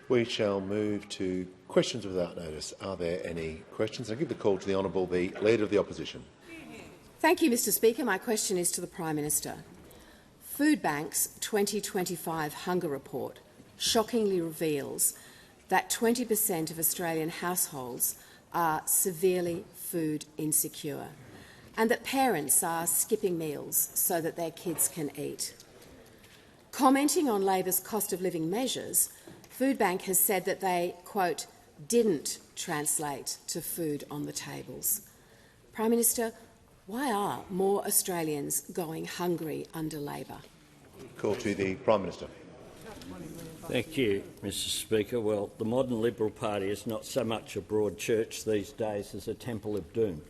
We shall move to questions without notice. Are there any questions? I give the call to the Honourable the Leader of the Opposition. Thank you, Mr Speaker. My question is to the Prime Minister. Foodbank's 2025 Hunger Report shockingly reveals that 20% of Australian households are severely food insecure and that parents are skipping meals so that their kids can eat. Commenting on Labor's cost of living measures, Foodbank has said that they, quote, didn't translate to food on the tables. Prime Minister, why are more Australians going hungry under Labor? Call to the Prime Minister. Thank you, Mr Speaker. Well, the modern Liberal Party is not so much a broad church these days as a temple of doom.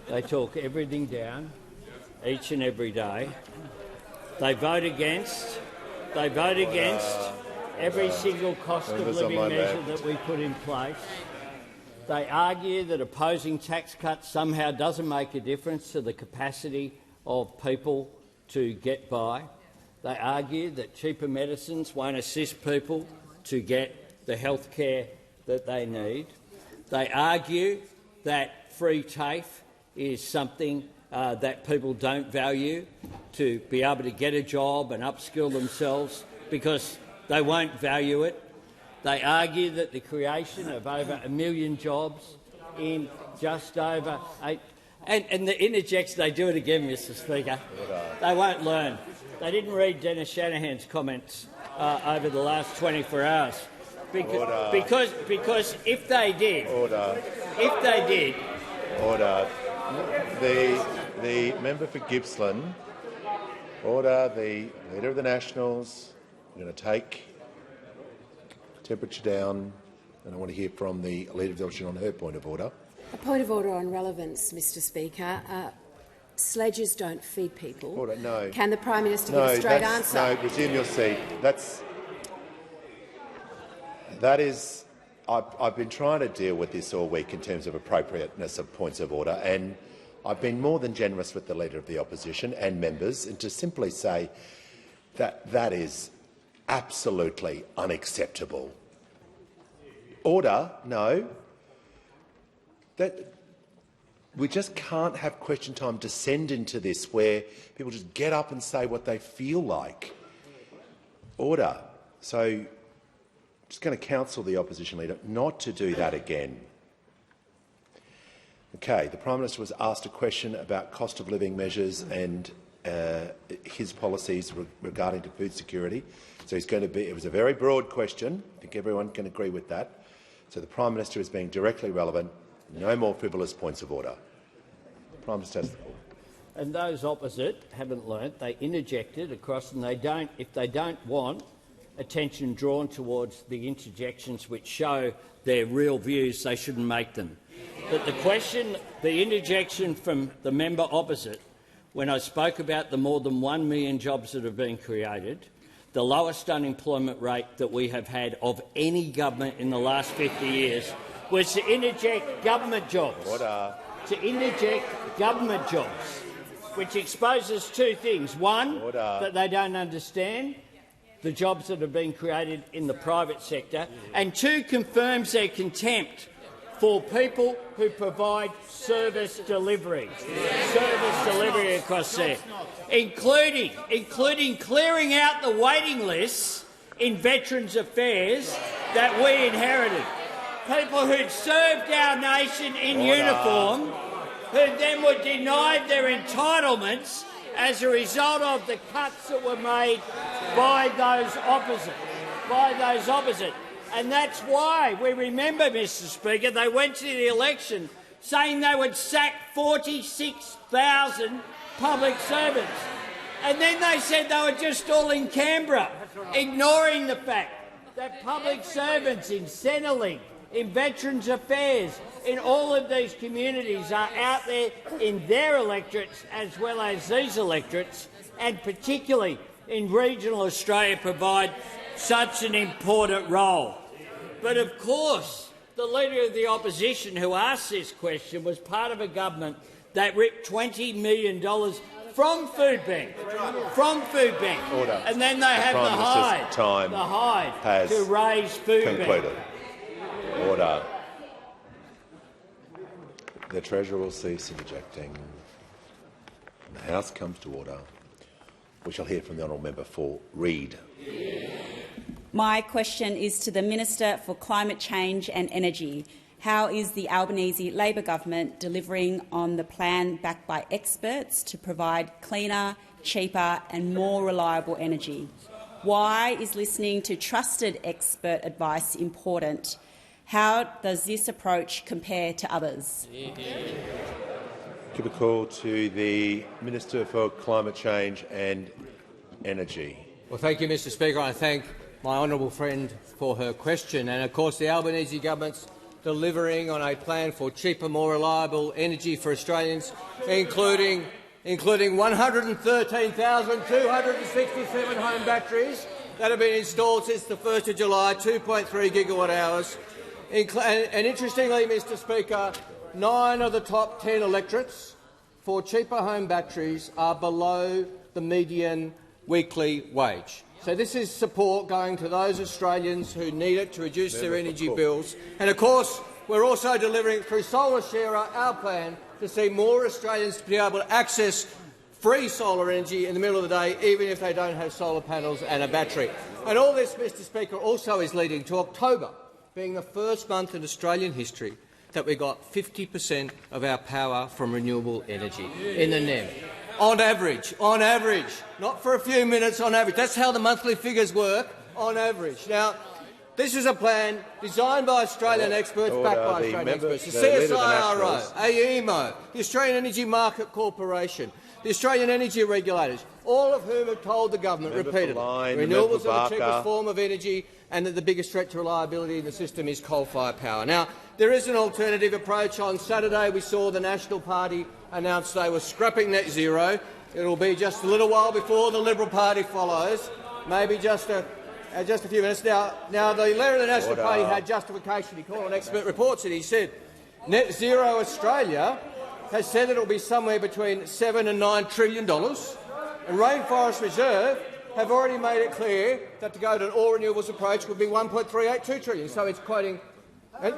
They talk everything down each and every day. They vote against every single cost of living measure that we put in place. They argue that opposing tax cuts somehow doesn't make a difference to the capacity of people to get by. They argue that cheaper medicines won't assist people to get the health care that they need. They argue that free TAFE is something that people don't value to be able to get a job and upskill themselves because they won't value it. They argue that the creation of over 1 million jobs in just over 8... And the interjects, they do it again, Mr Speaker. They won't learn. They didn't read Dennis Shanahan's comments over the last 24 hours. Because if they did... Order. The member for Gippsland. Order. The Leader of the Nationals. We're going to take temperature down, and I want to hear from the Leader of the Opposition on her point of order. A point of order on relevance, Mr Speaker. Sledges don't feed people. Order. No. Can the Prime Minister give a straight answer? No, resume your seat. That is. I've been trying to deal with this all week in terms of appropriateness of points of order, and I've been more than generous with the Leader of the Opposition and members, and to simply say that that is absolutely unacceptable. Order. No. We just can't have question time descend into this where people just get up and say what they feel like. Order. So I'm just going to counsel the opposition leader not to do that again. Okay, the Prime Minister was asked a question about cost of living measures and his policies regarding to food security. So he's going to be. It was a very broad question. I think everyone can agree with that. So the Prime Minister is being directly relevant. No more frivolous points of order. The Prime Minister has the call. And those opposite haven't learnt. They interjected across, and they don't. If they don't want attention drawn towards the interjections which show their real views, they shouldn't make them. But the interjection from the member opposite, when I spoke about the more than 1 million jobs that have been created, the lowest unemployment rate that we have had of any government in the last 50 years, was to interject government jobs. Which exposes two things. One, that they don't understand the jobs that have been created in the private sector, and two, confirms their contempt for people who provide service delivery across there, including clearing out the waiting lists in Veterans Affairs that we inherited. People who'd served our nation in uniform, who then were denied their entitlements as a result of the cuts that were made by those opposite. And that's why we remember, Mr Speaker, they went to the election saying they would sack 46,000 public servants. And then they said they were just all in Canberra, ignoring the fact that public servants in Centrelink, in Veterans Affairs, in all of these communities are out there in their electorates as well as these electorates, and particularly in regional Australia, provide such an important role. But of course, the Leader of the Opposition who asked this question was part of a government that ripped $20 million from food bank. From food bank. Order. And then they have the hide. Time the hide has to raise food concluded. bank. Order. The Treasurer will cease interjecting. The House comes to order. We shall hear from the honourable member for Reid. My question is to the Minister for Climate Change and Energy. How is the Albanese Labor government delivering on the plan backed by experts to provide cleaner, cheaper and more reliable energy? Why is listening to trusted expert advice important? How does this approach compare to others? Give a call to the Minister for Climate Change and Energy. Well, thank you, Mr Speaker. I thank my honourable friend for her question. And of course, the Albanese government's delivering on a plan for cheaper, more reliable energy for Australians, including 113,267 home batteries that have been installed since the 1st of July, 2.3 gigawatt-hours. And interestingly, Mr Speaker, 9 of the top 10 electorates for cheaper home batteries are below the median weekly wage. So this is support going to those Australians who need it to reduce their energy bills. And of course, we're also delivering through Solar Sharer our plan to see more Australians be able to access free solar energy in the middle of the day, even if they don't have solar panels and a battery. And all this, Mr Speaker, also is leading to October being the first month in Australian history that we got 50% of our power from renewable energy in the NEM. On average, not for a few minutes, on average. That's how the monthly figures work, on average. Now, this is a plan designed by Australian experts, backed by Australian experts. The CSIRO, AEMO, the Australian Energy Market Corporation, the Australian Energy Regulators, all of whom have told the government repeatedly renewables are the cheapest form of energy and that the biggest threat to reliability in the system is coal-fired power. Now, there is an alternative approach. On Saturday we saw the National Party announce they were scrapping net zero. It will be just a little while before the Liberal Party follows, maybe just a few minutes. Now the leader of the National Party had justification. He called on expert reports and he said Net Zero Australia has said it will be somewhere between $7 and $9 trillion, and Rainforest Reserve have already made it clear that to go to an all-renewables approach would be $1.382 trillion. So it's quoting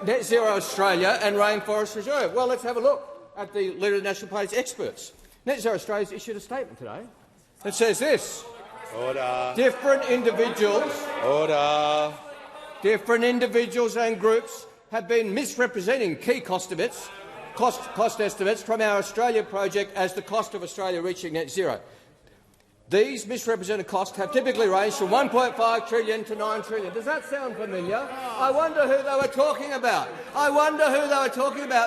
Net Zero Australia and Rainforest Reserve. Well, let's have a look at the leader of the National Party's experts. Net Zero Australia has issued a statement today that says this. Order. Different individuals and groups have been misrepresenting key cost estimates from our Australia project as the cost of Australia reaching net zero. These misrepresented costs have typically ranged from $1.5 trillion to $9 trillion. Does that sound familiar? I wonder who they were talking about.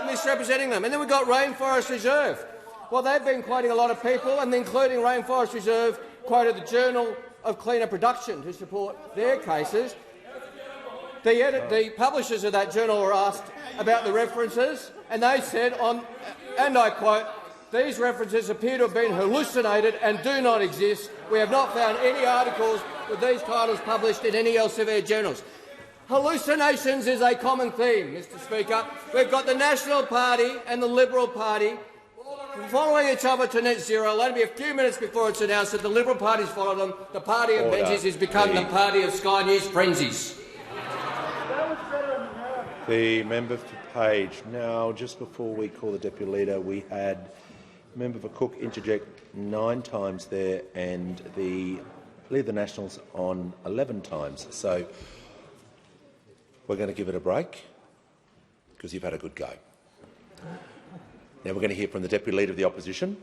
Misrepresenting them. And then we've got Rainforest Reserve. Well, they've been quoting a lot of people, and including Rainforest Reserve quoted the Journal of Cleaner Production to support their cases. The publishers of that journal were asked about the references, and they said, and I quote, "These references appear to have been hallucinated and do not exist. We have not found any articles with these titles published in any Elsevier journals." Hallucinations is a common theme, Mr Speaker. We've got the National Party and the Liberal Party following each other to net zero. It'll only be a few minutes before it's announced that the Liberal Party's followed them. The party of Benji's has become the party of Sky News frenzies. The member for Page. Now, just before we call the Deputy Leader, we had Member for Cook interject 9 times there and the Leader of the Nationals on 11 times. So we're going to give it a break because you've had a good go. Now we're going to hear from the Deputy Leader of the Opposition.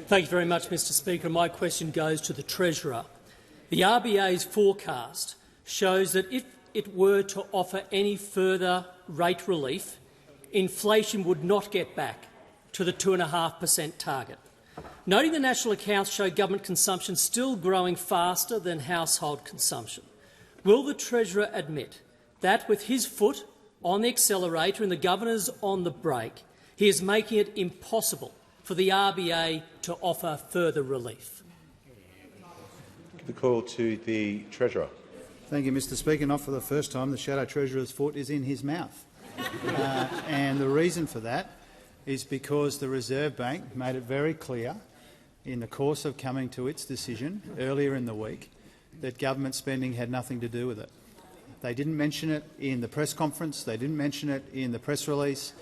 Thank you very much, Mr Speaker. My question goes to the Treasurer. The RBA's forecast shows that if it were to offer any further rate relief, inflation would not get back to the 2.5% target. Noting the national accounts show government consumption still growing faster than household consumption, will the Treasurer admit that with his foot on the accelerator and the Governor's on the brake, he is making it impossible for the RBA to offer further relief? Give the call to the Treasurer. Thank you, Mr Speaker. Not for the first time the Shadow Treasurer's foot is in his mouth. And the reason for that is because the Reserve Bank made it very clear in the course of coming to its decision earlier in the week that government spending had nothing to do with it. They didn't mention it in the press conference, they didn't mention it in the press release,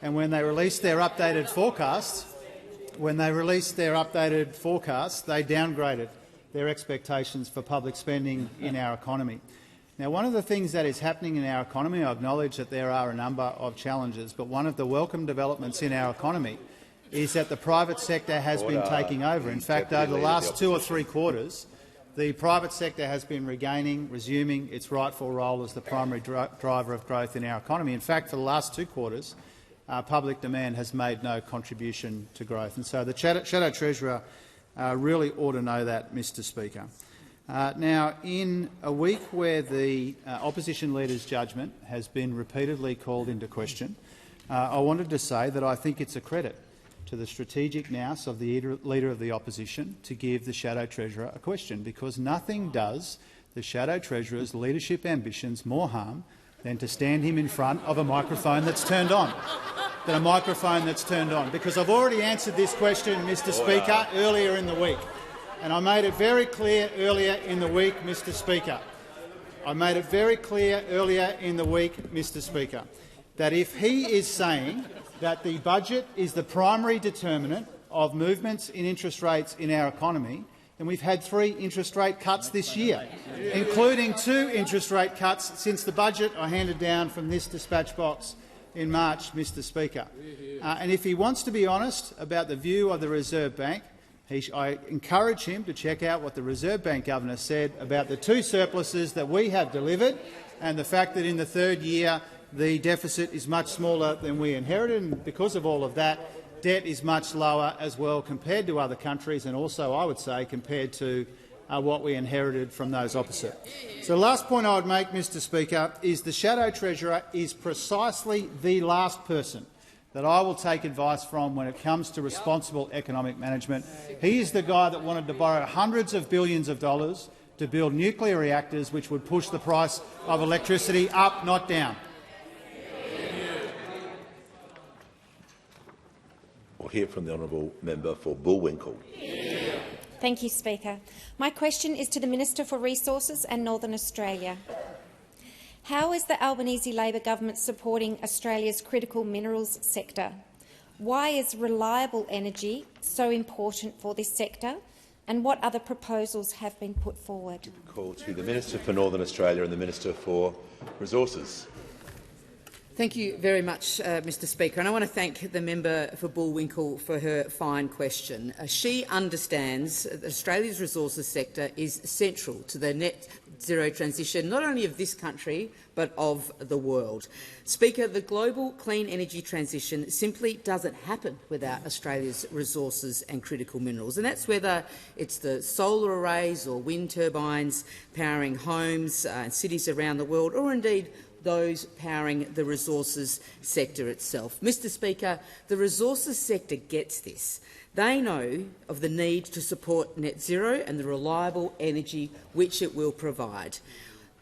and when they released their updated forecasts, they downgraded their expectations for public spending in our economy. Now, one of the things that is happening in our economy, I acknowledge that there are a number of challenges, but one of the welcome developments in our economy is that the private sector has been taking over. In fact, over the last 2 or 3 quarters, the private sector has been resuming its rightful role as the primary driver of growth in our economy. In fact, for the last 2 quarters, public demand has made no contribution to growth. And so the Shadow Treasurer really ought to know that, Mr Speaker. Now, in a week where the opposition leader's judgment has been repeatedly called into question, I wanted to say that I think it's a credit to the strategic nous of the Leader of the Opposition to give the Shadow Treasurer a question, because nothing does the Shadow Treasurer's leadership ambitions more harm than to stand him in front of a microphone that's turned on. Because I've already answered this question, Mr Speaker, earlier in the week. And I made it very clear earlier in the week, Mr Speaker, that if he is saying that the budget is the primary determinant of movements in interest rates in our economy, then we've had 3 interest rate cuts this year, including 2 interest rate cuts since the budget I handed down from this dispatch box in March, Mr Speaker. And if he wants to be honest about the view of the Reserve Bank, I encourage him to check out what the Reserve Bank Governor said about the 2 surpluses that we have delivered and the fact that in the 3rd year the deficit is much smaller than we inherited, and because of all of that, debt is much lower as well compared to other countries, and also, I would say, compared to what we inherited from those opposite. So the last point I would make, Mr Speaker, is the Shadow Treasurer is precisely the last person that I will take advice from when it comes to responsible economic management. He is the guy that wanted to borrow hundreds of billions of dollars to build nuclear reactors which would push the price of electricity up, not down. We'll hear from the honourable member for Bowen. Thank you, Speaker. My question is to the Minister for Resources and Northern Australia. How is the Albanese Labor government supporting Australia's critical minerals sector? Why is reliable energy so important for this sector? And what other proposals have been put forward? Call to the Minister for Northern Australia and the Minister for Resources. Thank you very much, Mr Speaker. And I want to thank the member for Bullwinkle for her fine question. She understands that Australia's resources sector is central to the net zero transition, not only of this country but of the world. Speaker, the global clean energy transition simply doesn't happen without Australia's resources and critical minerals, and that's whether it's the solar arrays or wind turbines powering homes and cities around the world, or indeed those powering the resources sector itself. Mr Speaker, the resources sector gets this. They know of the need to support net zero and the reliable energy which it will provide.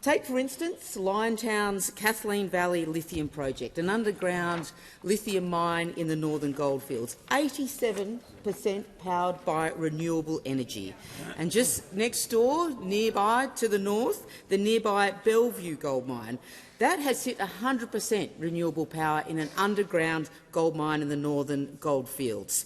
Take, for instance, Liontown's Kathleen Valley Lithium Project, an underground lithium mine in the northern goldfields, 87% powered by renewable energy. And just next door, nearby to the north, the nearby Bellevue gold mine. That has hit 100% renewable power in an underground gold mine in the northern goldfields.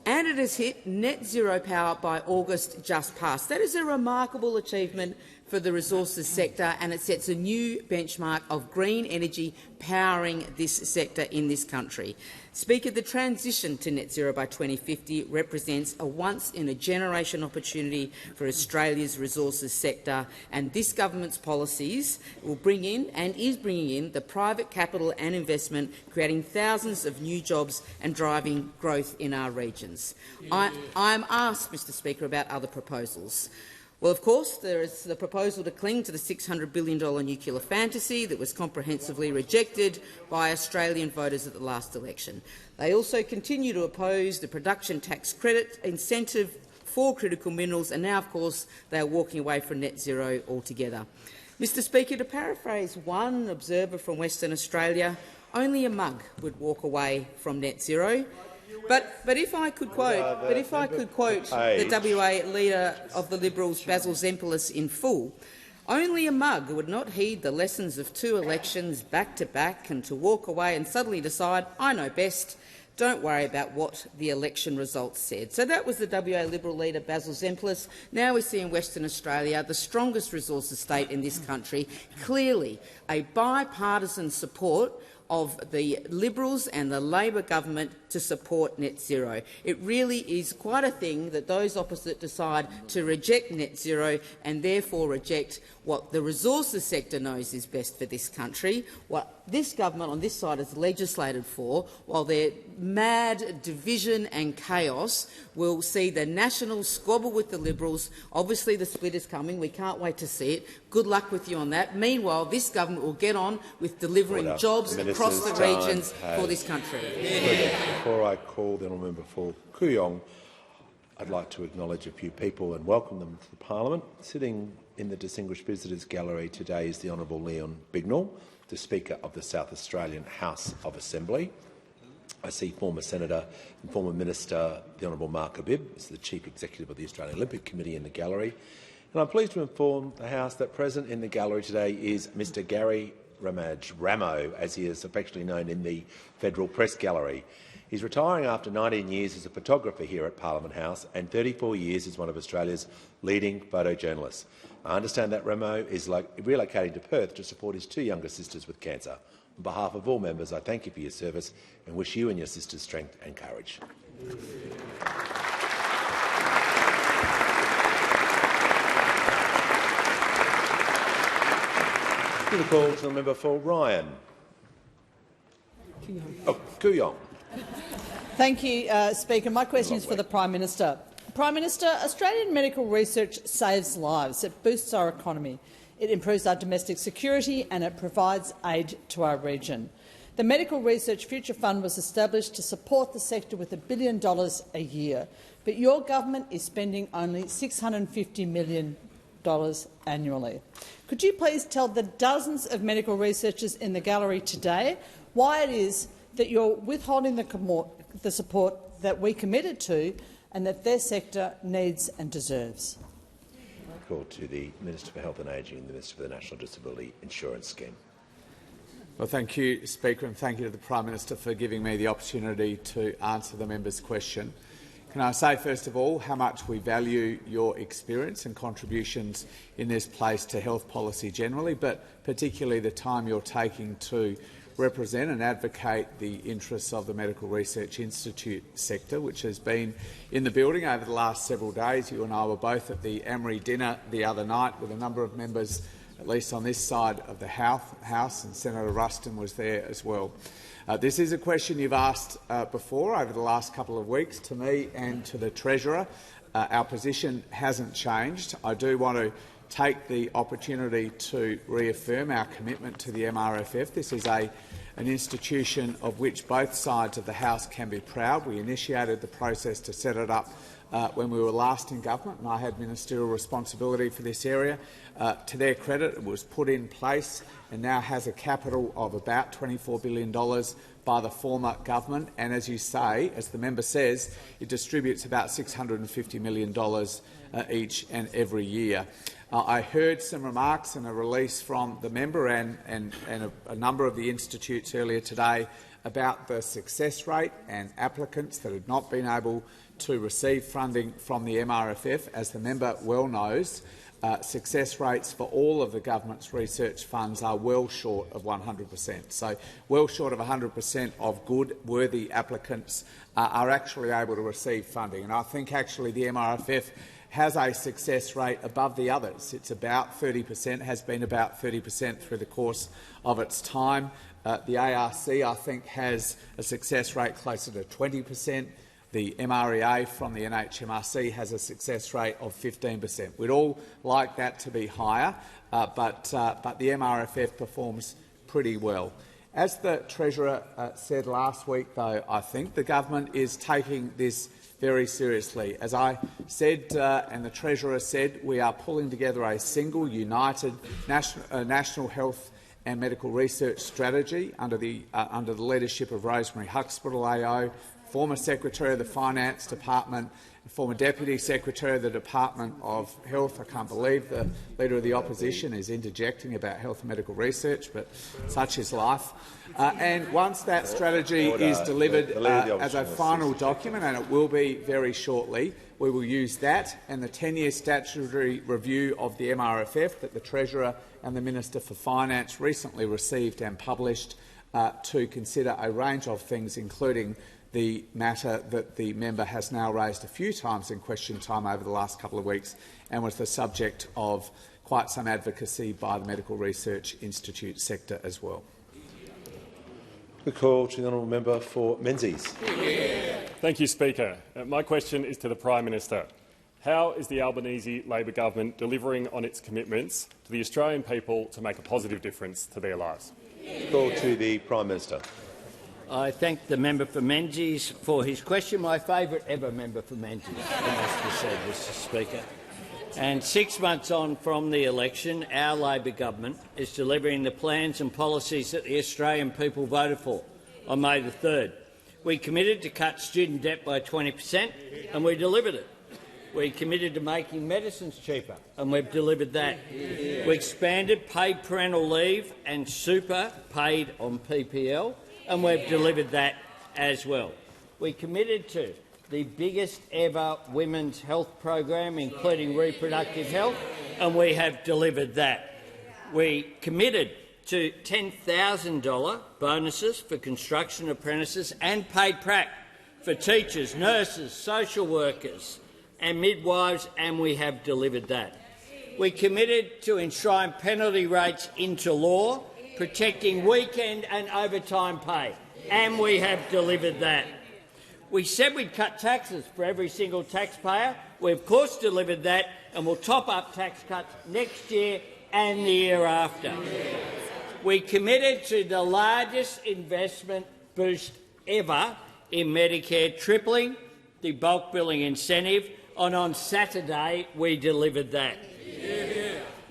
And it has hit net zero power by August just past. That is a remarkable achievement for the resources sector, and it sets a new benchmark of green energy powering this sector in this country. Speaker, the transition to net zero by 2050 represents a once-in-a-generation opportunity for Australia's resources sector, and this government's policies will bring in, and is bringing in, the private capital and investment, creating thousands of new jobs and driving growth in our regions. I am asked, Mr Speaker, about other proposals. Well, of course, there is the proposal to cling to the $600 billion nuclear fantasy that was comprehensively rejected by Australian voters at the last election. They also continue to oppose the production tax credit incentive for critical minerals, and now, of course, they are walking away from net zero altogether. Mr Speaker, to paraphrase one observer from Western Australia, only a mug would walk away from net zero. But if I could quote, the WA leader of the Liberals, Basil Zempilas, in full, only a mug would not heed the lessons of 2 elections back to back and to walk away and suddenly decide, I know best, don't worry about what the election results said. So that was the WA Liberal leader, Basil Zempilas. Now we see in Western Australia, the strongest resources state in this country, clearly a bipartisan support of the Liberals and the Labor government to support net zero. It really is quite a thing that those opposite decide to reject net zero and therefore reject what the resources sector knows is best for this country, what this government on this side has legislated for, while their mad division and chaos will see the Nationals squabble with the Liberals. Obviously the split is coming. We can't wait to see it. Good luck with you on that. Meanwhile, this government will get on with delivering jobs across the regions for this country. Before I call the honourable member for Kooyong, I'd like to acknowledge a few people and welcome them to the Parliament. Sitting in the Distinguished Visitors Gallery today is the Honourable Leon Bignell, the Speaker of the South Australian House of Assembly. I see former Senator and former Minister, the Honourable Mark Habib, is the Chief Executive of the Australian Olympic Committee in the gallery. And I'm pleased to inform the House that present in the gallery today is Mr Gary Ramo, as he is affectionately known in the Federal Press Gallery. He's retiring after 19 years as a photographer here at Parliament House and 34 years as one of Australia's leading photojournalists. I understand that Ramo is relocating to Perth to support his 2 younger sisters with cancer. On behalf of all members, I thank you for your service and wish you and your sisters strength and courage. Give a call to the member for Ryan. Kooyong. Thank you, Speaker. My question is for the Prime Minister. Prime Minister, Australian medical research saves lives. It boosts our economy. It improves our domestic security and it provides aid to our region. The Medical Research Future Fund was established to support the sector with $1 billion a year, but your government is spending only $650 million annually. Could you please tell the dozens of medical researchers in the gallery today why it is that you're withholding the support that we committed to and that their sector needs and deserves? Call to the Minister for Health and Ageing and the Minister for the National Disability Insurance Scheme. Well, thank you, Speaker, and thank you to the Prime Minister for giving me the opportunity to answer the member's question. Can I say, first of all, how much we value your experience and contributions in this place to health policy generally, but particularly the time you're taking to represent and advocate the interests of the Medical Research Institute sector, which has been in the building over the last several days. You and I were both at the Amory dinner the other night with a number of members, at least on this side of the House, and Senator Ruston was there as well. This is a question you've asked before over the last couple of weeks to me and to the Treasurer. Our position hasn't changed. I do want to take the opportunity to reaffirm our commitment to the MRFF. This is an institution of which both sides of the House can be proud. We initiated the process to set it up when we were last in government, and I had ministerial responsibility for this area. To their credit, it was put in place and now has a capital of about $24 billion by the former government. And as you say, as the member says, it distributes about $650 million each and every year. I heard some remarks and a release from the member and a number of the institutes earlier today about the success rate and applicants that had not been able to receive funding from the MRFF. As the member well knows, success rates for all of the government's research funds are well short of 100%. So well short of 100% of good, worthy applicants are actually able to receive funding. And I think actually the MRFF has a success rate above the others. It's about 30%, has been about 30% through the course of its time. The ARC, I think, has a success rate closer to 20%. The MREA from the NHMRC has a success rate of 15%. We'd all like that to be higher, but the MRFF performs pretty well. As the Treasurer said last week, though, I think the government is taking this very seriously. As I said and the Treasurer said, we are pulling together a single, united national health and medical research strategy under the leadership of Rosemary Huxtable AO, former Secretary of the Finance Department, and former Deputy Secretary of the Department of Health. I can't believe the Leader of the Opposition is interjecting about health and medical research, but such is life. And once that strategy is delivered as a final document, and it will be very shortly, we will use that and the 10-year statutory review of the MRFF that the Treasurer and the Minister for Finance recently received and published to consider a range of things, including the matter that the member has now raised a few times in question time over the last couple of weeks and was the subject of quite some advocacy by the Medical Research Institute sector as well. The call to the honourable member for Menzies. Thank you, Speaker. My question is to the Prime Minister. How is the Albanese Labor government delivering on its commitments to the Australian people to make a positive difference to their lives? Call to the Prime Minister. I thank the member for Menzies for his question, my favourite ever member for Menzies, I must be said, Mr. Speaker. And 6 months on from the election, our Labor government is delivering the plans and policies that the Australian people voted for on May the 3rd. We committed to cut student debt by 20% and we delivered it. We committed to making medicines cheaper and we've delivered that. We expanded paid parental leave and super paid on PPL and we've delivered that as well. We committed to the biggest ever women's health program, including reproductive health, and we have delivered that. We committed to $10,000 bonuses for construction apprentices and paid prac for teachers, nurses, social workers and midwives, and we have delivered that. We committed to enshrine penalty rates into law, protecting weekend and overtime pay, and we have delivered that. We said we'd cut taxes for every single taxpayer. We of course delivered that, and we'll top up tax cuts next year and the year after. We committed to the largest investment boost ever in Medicare, tripling the bulk billing incentive, and on Saturday we delivered that.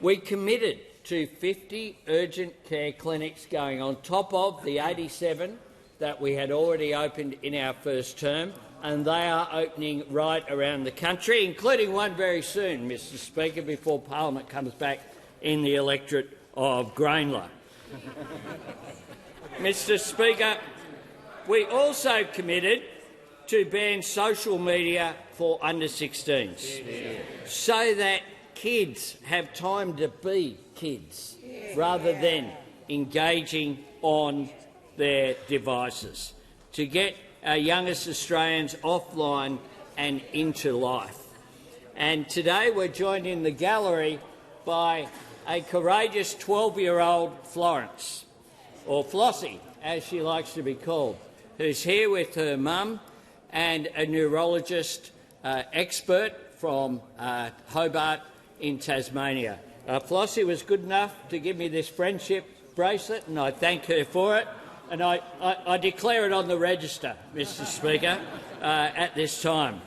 We committed to 50 urgent care clinics going on top of the 87 that we had already opened in our first term, and they are opening right around the country, including one very soon, Mr. Speaker, before Parliament comes back in the electorate of Grainler. Mr. Speaker, we also committed to ban social media for under-16s so that kids have time to be kids rather than engaging on their devices, to get our youngest Australians offline and into life. And today we're joined in the gallery by a courageous 12-year-old Florence, or Flossie, as she likes to be called, who's here with her mum and a neurologist expert from Hobart in Tasmania. Flossie was good enough to give me this friendship bracelet, and I thank her for it. And I declare it on the register, Mr. Speaker, at this time.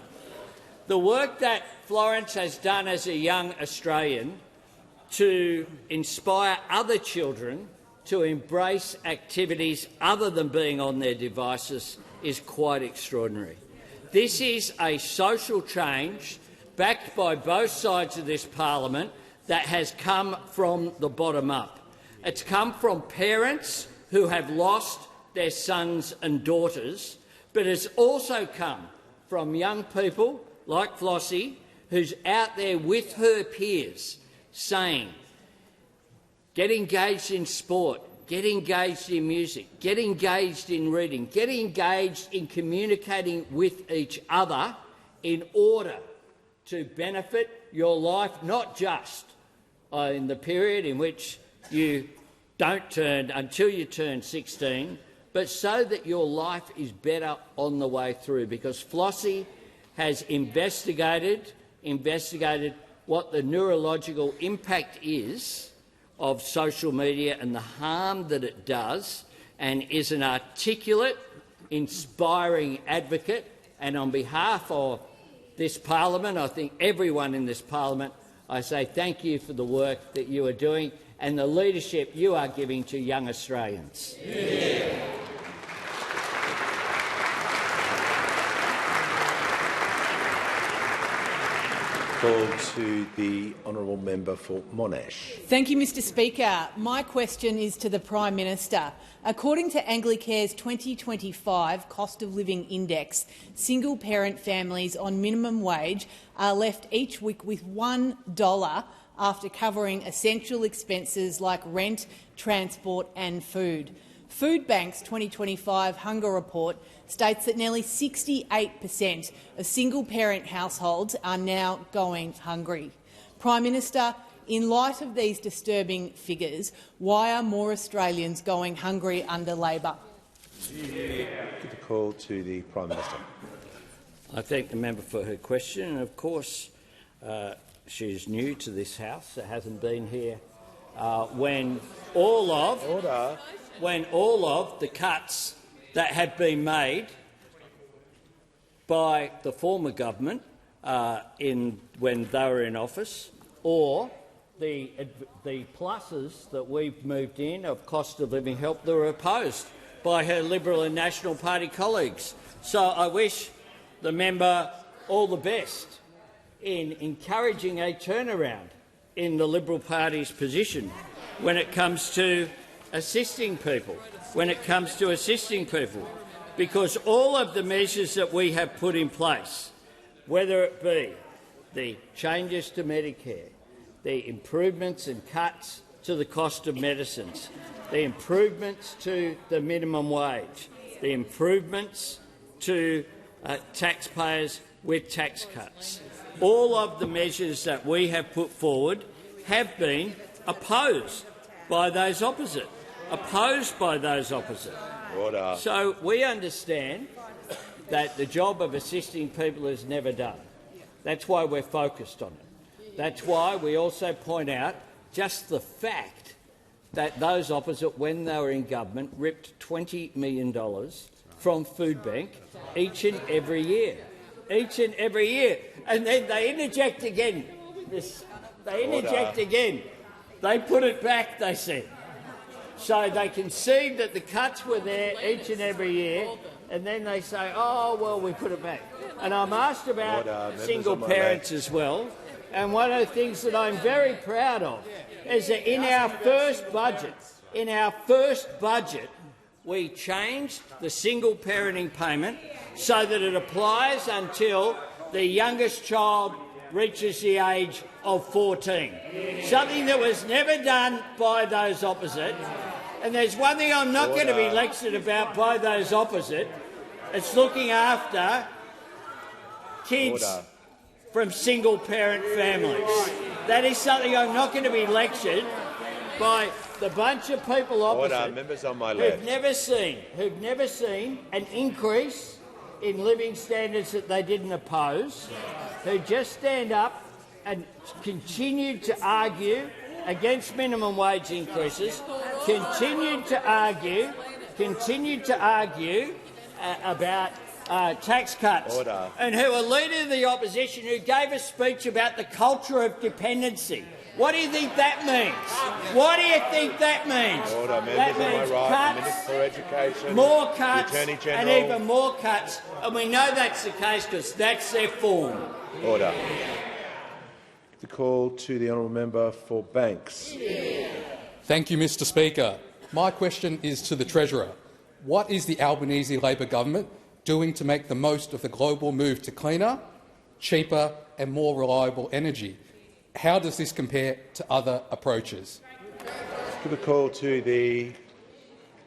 The work that Florence has done as a young Australian to inspire other children to embrace activities other than being on their devices is quite extraordinary. This is a social change backed by both sides of this parliament that has come from the bottom up. It's come from parents who have lost their sons and daughters, but it's also come from young people like Flossie, who's out there with her peers saying, get engaged in sport, get engaged in music, get engaged in reading, get engaged in communicating with each other in order to benefit your life, not just in the period in which you don't turn until you turn 16, but so that your life is better on the way through, because Flossie has investigated what the neurological impact is of social media and the harm that it does, and is an articulate, inspiring advocate. And on behalf of this parliament, I think everyone in this parliament, I say thank you for the work that you are doing and the leadership you are giving to young Australians. Yeah. Call to the honourable member for Monash. Thank you, Mr Speaker. My question is to the Prime Minister. According to Anglicare's 2025 Cost of Living Index, single-parent families on minimum wage are left each week with $1 after covering essential expenses like rent, transport and food. Foodbank's 2025 Hunger Report states that nearly 68% of single-parent households are now going hungry. Prime Minister, in light of these disturbing figures, why are more Australians going hungry under Labor? Give the call to the Prime Minister. I thank the member for her question. And of course, she's new to this House. It hasn't been here when all of the cuts that have been made by the former government when they were in office, or the pluses that we've moved in of cost of living help that were opposed by her Liberal and National Party colleagues. So I wish the member all the best in encouraging a turnaround in the Liberal Party's position when it comes to assisting people, because all of the measures that we have put in place, whether it be the changes to Medicare, the improvements and cuts to the cost of medicines, the improvements to the minimum wage, the improvements to taxpayers with tax cuts, all of the measures that we have put forward have been opposed by those opposite. Order. So we understand that the job of assisting people is never done. That's why we're focused on it. That's why we also point out just the fact that those opposite, when they were in government, ripped $20 million from Foodbank each and every year. And then they interject again. They put it back, they said. So they concede that the cuts were there each and every year, and then they say, oh, well, we put it back. And I'm asked about single parents as well, and one of the things that I'm very proud of is that in our first budget, we changed the single parenting payment so that it applies until the youngest child reaches the age of 14, something that was never done by those opposite. And there's one thing I'm not going to be lectured about by those opposite. It's looking after kids from single-parent families. That is something I'm not going to be lectured by the bunch of people opposite members on my left. who've never seen an increase in living standards that they didn't oppose, who just stand up and continue to argue against minimum wage increases, continued to argue about tax cuts, and who are leader of the opposition, who gave a speech about the culture of dependency. What do you think that means? That means cuts, for Education, more cuts, and even more cuts. And we know that's the case because that's their form. Order. The call to the honourable member for Banks. Thank you, Mr Speaker. My question is to the Treasurer. What is the Albanese Labor government doing to make the most of the global move to cleaner, cheaper and more reliable energy? How does this compare to other approaches? Give a call to the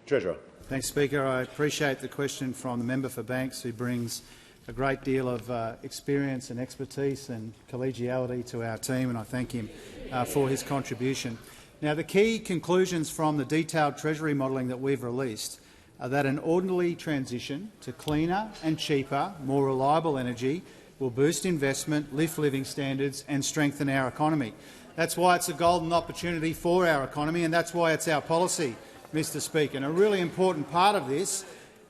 Treasurer. Thanks, Speaker. I appreciate the question from the member for Banks, who brings a great deal of experience and expertise and collegiality to our team, and I thank him for his contribution. Now, the key conclusions from the detailed Treasury modelling that we've released are that an orderly transition to cleaner and cheaper, more reliable energy will boost investment, lift living standards and strengthen our economy. That's why it's a golden opportunity for our economy, and that's why it's our policy, Mr Speaker. And a really important part of this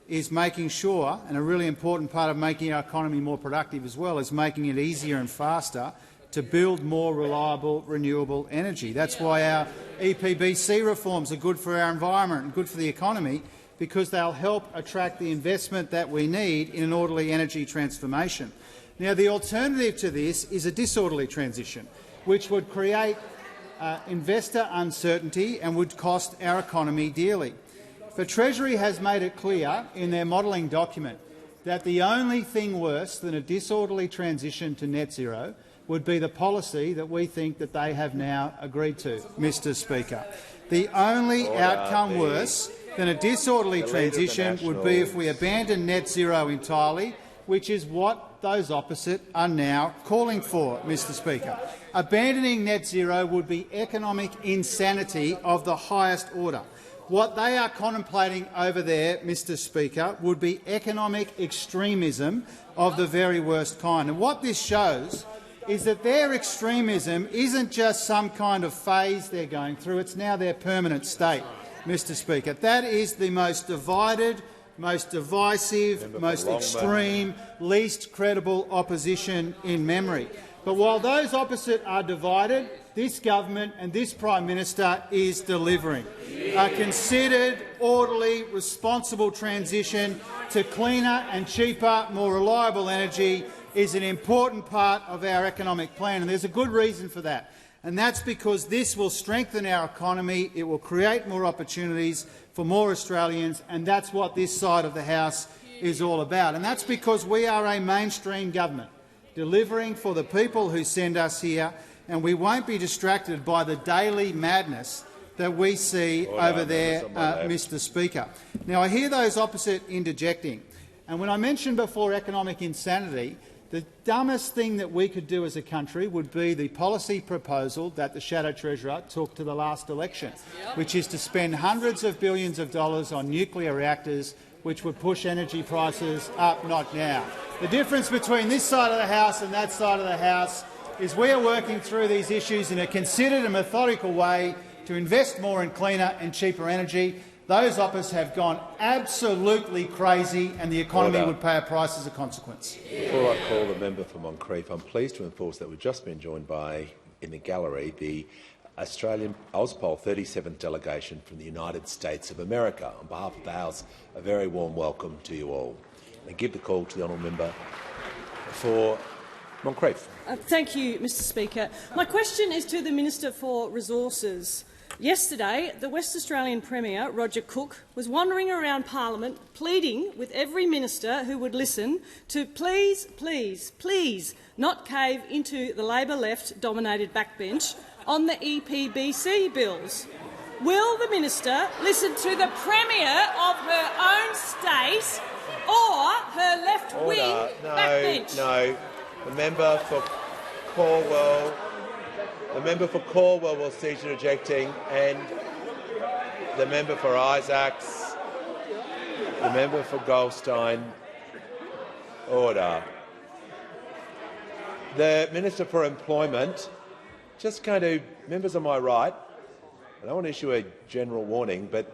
is making sure, and a really important part of making our economy more productive as well, is making it easier and faster to build more reliable, renewable energy. That's why our EPBC reforms are good for our environment and good for the economy, because they'll help attract the investment that we need in an orderly energy transformation. Now, the alternative to this is a disorderly transition, which would create investor uncertainty and would cost our economy dearly. But Treasury has made it clear in their modelling document that the only thing worse than a disorderly transition to net zero would be the policy that we think that they have now agreed to, Mr Speaker. The only outcome worse than a disorderly transition would be if we abandon net zero entirely, which is what those opposite are now calling for, Mr Speaker. Abandoning net zero would be economic insanity of the highest order. What they are contemplating over there, Mr Speaker, would be economic extremism of the very worst kind. And what this shows is that their extremism isn't just some kind of phase they're going through, it's now their permanent state, Mr Speaker. That is the most divided, most divisive, most extreme, least credible opposition in memory. But while those opposite are divided, this government and this Prime Minister is delivering a considered, orderly, responsible transition to cleaner and cheaper, more reliable energy is an important part of our economic plan, and there's a good reason for that. And that's because this will strengthen our economy, it will create more opportunities for more Australians, and that's what this side of the House is all about. And that's because we are a mainstream government, delivering for the people who send us here, and we won't be distracted by the daily madness that we see over there, Mr Speaker. Now, I hear those opposite interjecting, and when I mentioned before economic insanity, the dumbest thing that we could do as a country would be the policy proposal that the Shadow Treasurer took to the last election, which is to spend hundreds of billions of dollars on nuclear reactors, which would push energy prices up, not now. The difference between this side of the House and that side of the House is we are working through these issues in a considered and methodical way to invest more in cleaner and cheaper energy. Those opposites have gone absolutely crazy, and the economy would pay a price as a consequence. Before I call the member for Moncrieff, I'm pleased to enforce that we've just been joined by, in the gallery, the Australian Auspol 37th delegation from the United States of America. On behalf of the House, a very warm welcome to you all. And give the call to the honourable member for Moncrieff. Thank you, Mr Speaker. My question is to the Minister for Resources. Yesterday, the West Australian Premier, Roger Cook, was wandering around Parliament pleading with every minister who would listen to please, please, please not cave into the Labor-left-dominated backbench on the EPBC bills. Will the minister listen to the Premier of her own state or her left-wing backbench? No. The member for Cornwall will cease interjecting, and the member for Isaacs, the member for Goldstein. Order. The Minister for Employment, just going to, members on my right, I don't want to issue a general warning, but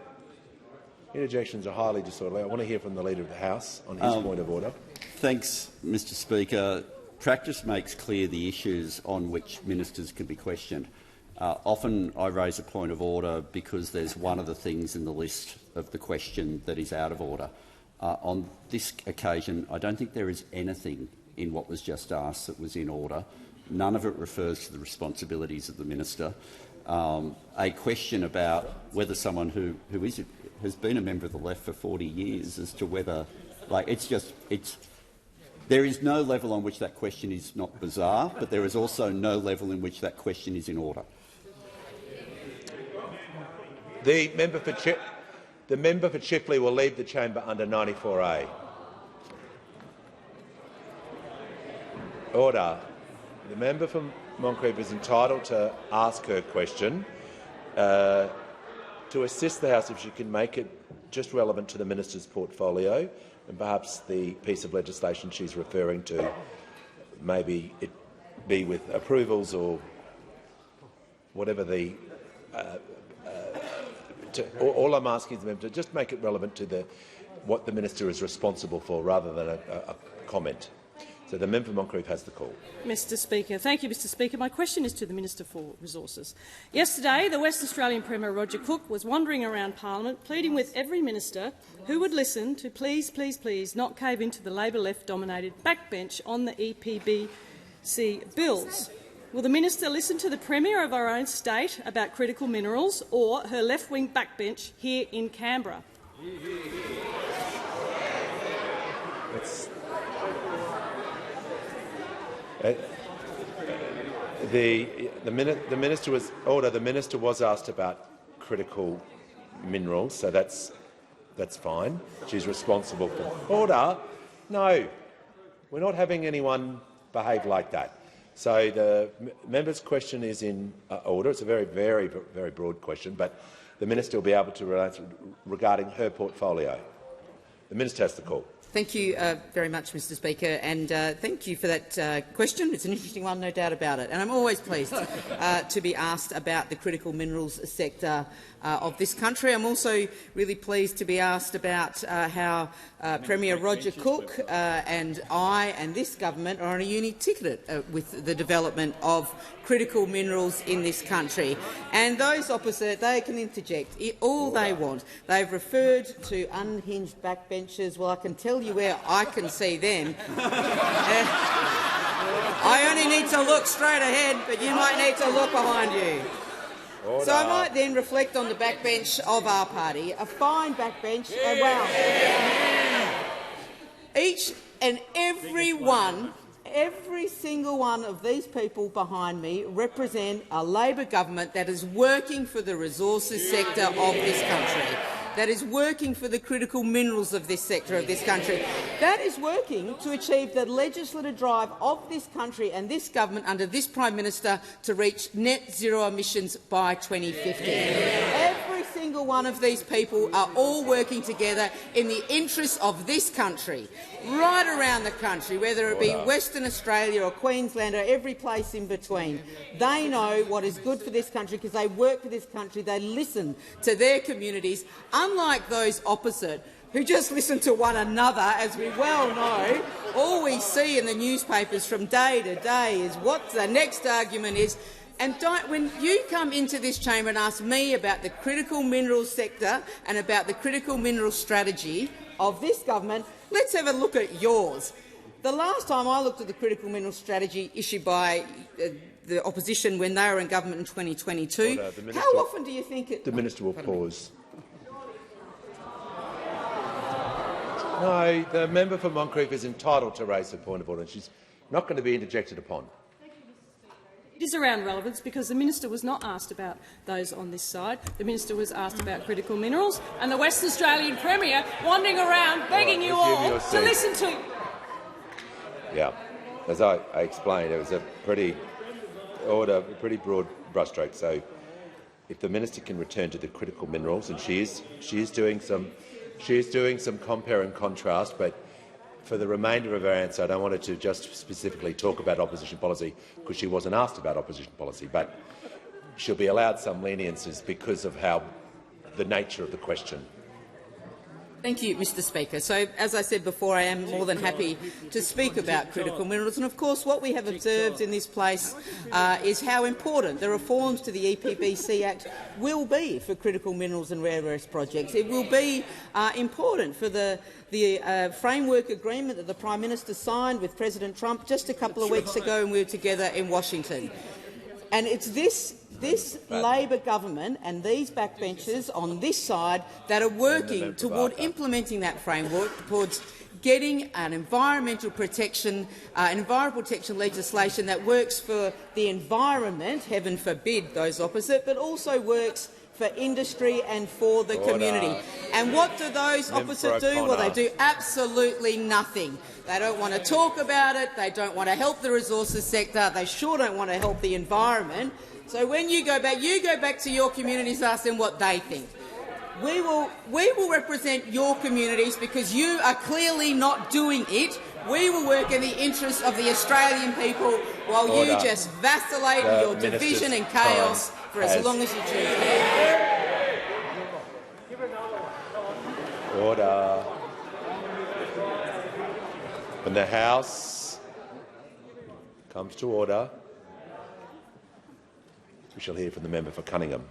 interjections are highly disorderly. I want to hear from the Leader of the House on his point of order. Thanks, Mr Speaker. Practice makes clear the issues on which ministers can be questioned. Often I raise a point of order because there's one of the things in the list of the question that is out of order. On this occasion, I don't think there is anything in what was just asked that was in order. None of it refers to the responsibilities of the minister. A question about whether someone who has been a member of the left for 40 years as to whether, there is no level on which that question is not bizarre, but there is also no level in which that question is in order. The member for Chifley will leave the chamber under 94A. Order. The member from Moncrieff is entitled to ask her question. To assist the House, if she can make it just relevant to the minister's portfolio, and perhaps the piece of legislation she's referring to, maybe it be with approvals or whatever the. All I'm asking is the member to just make it relevant to what the minister is responsible for, rather than a comment. So the member for Moncrieff has the call. Mr Speaker. Thank you, Mr Speaker. My question is to the Minister for Resources. Yesterday, the West Australian Premier Roger Cook was wandering around Parliament pleading with every minister who would listen to please, please, please not cave into the Labor left-dominated backbench on the EPBC bills. Will the minister listen to the Premier of our own state about critical minerals or her left-wing backbench here in Canberra? The minister was asked about critical minerals, so that's fine. She's responsible for order. No, we're not having anyone behave like that. So the member's question is in order. It's a very, very, very broad question, but the minister will be able to answer regarding her portfolio. The minister has the call. Thank you very much, Mr Speaker, and thank you for that question. It's an interesting one, no doubt about it. And I'm always pleased to be asked about the critical minerals sector of this country. I'm also really pleased to be asked about how Premier Roger Cook and I and this government are on a unique ticket with the development of critical minerals in this country. And those opposite, they can interject all they want. They've referred to unhinged backbenchers. Well, I can tell you where I can see them. I only need to look straight ahead, but you might need to look behind you. Order. So I might then reflect on the backbench of our party, a fine backbench. Wow. Each and every single one of these people behind me represent a Labor government that is working for the resources sector of this country, that is working for the critical minerals of this sector of this country, that is working to achieve the legislative drive of this country and this government under this Prime Minister to reach net zero emissions by 2050. Every single one of these people are all working together in the interests of this country, right around the country, whether it be Western Australia or Queensland or every place in between. They know what is good for this country because they work for this country, they listen to their communities, unlike those opposite who just listen to one another. As we well know, all we see in the newspapers from day to day is what the next argument is. And when you come into this chamber and ask me about the critical minerals sector and about the critical minerals strategy of this government, let's have a look at yours. The last time I looked at the critical minerals strategy issued by the opposition when they were in government in 2022, how often do you think it— The minister will pause. No, the member for Moncrieff is entitled to raise a point of order, and she's not going to be interjected upon. It is around relevance because the minister was not asked about those on this side. The minister was asked about critical minerals, and the West Australian Premier wandering around begging you all to listen to. Yeah, as I explained, it was a pretty broad brushstroke. So, if the minister can return to the critical minerals, and she is doing some compare and contrast, but for the remainder of her answer, I don't want her to just specifically talk about opposition policy because she wasn't asked about opposition policy, but she'll be allowed some leniencies because of the nature of the question. Thank you, Mr Speaker. So, as I said before, I am more than happy to speak about critical minerals. And, of course, what we have observed in this place is how important the reforms to the EPBC Act will be for critical minerals and rare earths projects. It will be important for the framework agreement that the Prime Minister signed with President Trump just a couple of weeks ago when we were together in Washington. And it's this Labor government and these backbenchers on this side that are working toward implementing that framework, towards getting an environmental protection legislation that works for the environment, heaven forbid those opposite, but also works for industry and for the community. And what do those opposite do? Well, they do absolutely nothing. They don't want to talk about it. They don't want to help the resources sector. They sure don't want to help the environment. So when you go back to your communities, ask them what they think. We will represent your communities because you are clearly not doing it. We will work in the interests of the Australian people while you just vacillate with your division and chaos for as long as you choose. Order. And the House Comes to order. We shall hear from the member for Cunningham.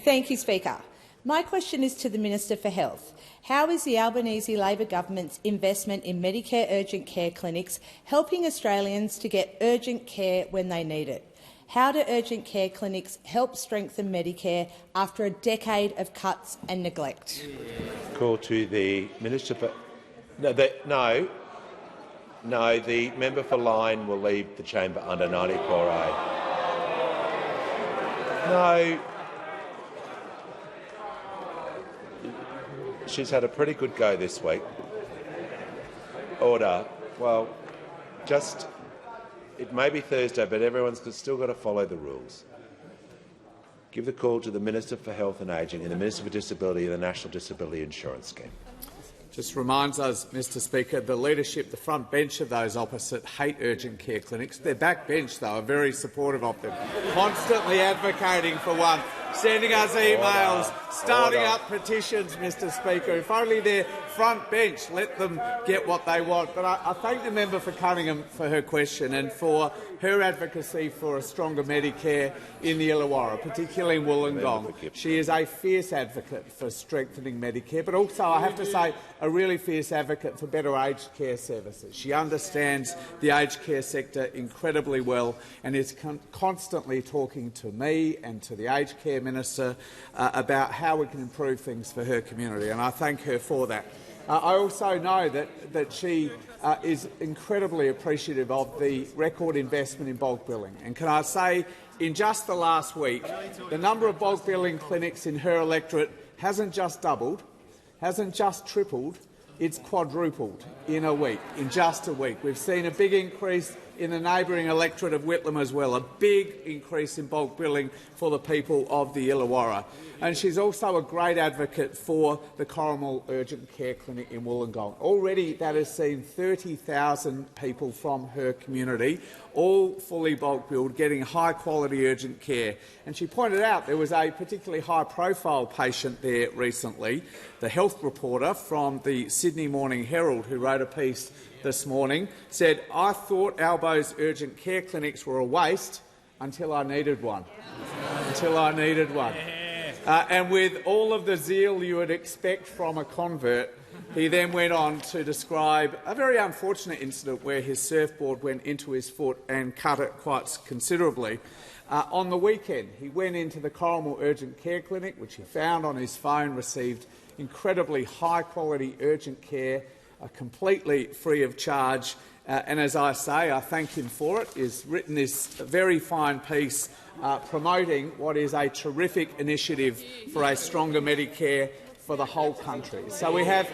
Thank you, Speaker. My question is to the Minister for Health. How is the Albanese Labor government's investment in Medicare urgent care clinics helping Australians to get urgent care when they need it? How do urgent care clinics help strengthen Medicare after a decade of cuts and neglect? Call to the Minister for... No, the member for Lyne will leave the chamber under 94A. No. She's had a pretty good go this week. Order. Well, it may be Thursday, but everyone's still got to follow the rules. Give the call to the Minister for Health and Ageing and the Minister for Disability and the National Disability Insurance Scheme. Just reminds us, Mr Speaker, the leadership, the front bench of those opposite, hate urgent care clinics. Their back bench, though, are very supportive of them, constantly advocating for one, sending us emails, starting up petitions, Mr Speaker. If only their front bench let them get what they want. But I thank the member for Cunningham for her question and for her advocacy for a stronger Medicare in the Illawarra, particularly in Wollongong. She is a fierce advocate for strengthening Medicare, but also, I have to say, a really fierce advocate for better aged care services. She understands the aged care sector incredibly well and is constantly talking to me and to the aged care minister about how we can improve things for her community, and I thank her for that. I also know that she is incredibly appreciative of the record investment in bulk billing. And can I say, in just the last week, the number of bulk billing clinics in her electorate hasn't just doubled, hasn't just tripled, it's quadrupled in a week, in just a week. We've seen a big increase in the neighbouring electorate of Whitlam as well, a big increase in bulk billing for the people of the Illawarra. And she's also a great advocate for the Corrimal Urgent Care Clinic in Wollongong. Already that has seen 30,000 people from her community, all fully bulk billed, getting high-quality urgent care. And she pointed out there was a particularly high-profile patient there recently, the health reporter from the Sydney Morning Herald, who wrote a piece this morning, said, "I thought Albo's urgent care clinics were a waste until I needed one." Until I needed one. And with all of the zeal you would expect from a convert, he then went on to describe a very unfortunate incident where his surfboard went into his foot and cut it quite considerably. On the weekend, he went into the Corrimal Urgent Care Clinic, which he found on his phone, received incredibly high-quality urgent care, completely free of charge. And as I say, I thank him for it. He's written this very fine piece promoting what is a terrific initiative for a stronger Medicare for the whole country. So we have